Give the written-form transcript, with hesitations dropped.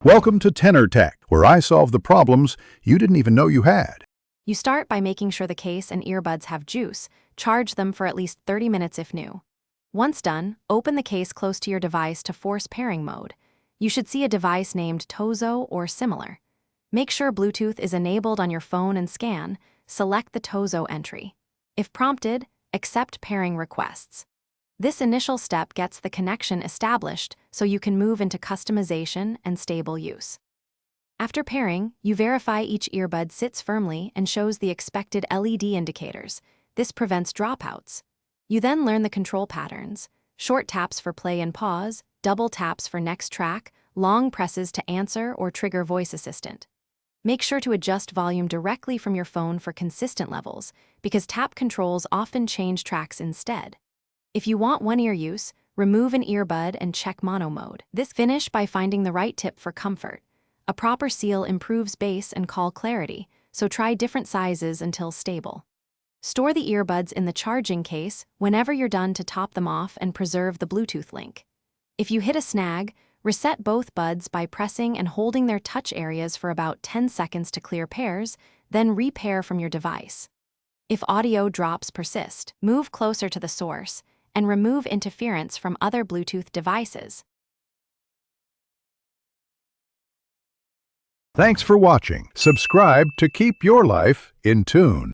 Welcome to Tenor Tech, where I solve the problems you didn't even know you had. You start by making sure the case and earbuds have juice. Charge them for at least 30 minutes if new. Once done, open the case close to your device to force pairing mode. You should see a device named Tozo or similar. Make sure Bluetooth is enabled on your phone and scan. Select the Tozo entry. If prompted, accept pairing requests. This initial step gets the connection established so you can move into customization and stable use. After pairing, you verify each earbud sits firmly and shows the expected LED indicators. This prevents dropouts. You then learn the control patterns: short taps for play and pause, double taps for next track, long presses to answer or trigger voice assistant. Make sure to adjust volume directly from your phone for consistent levels, because tap controls often change tracks instead. If you want one-ear use, remove an earbud and check mono mode. Finish by finding the right tip for comfort. A proper seal improves bass and call clarity, so try different sizes until stable. Store the earbuds in the charging case whenever you're done to top them off and preserve the Bluetooth link. If you hit a snag, reset both buds by pressing and holding their touch areas for about 10 seconds to clear pairs, then repair from your device. If audio drops persist, move closer to the source and remove interference from other Bluetooth devices. Thanks for watching. Subscribe to keep your life in tune.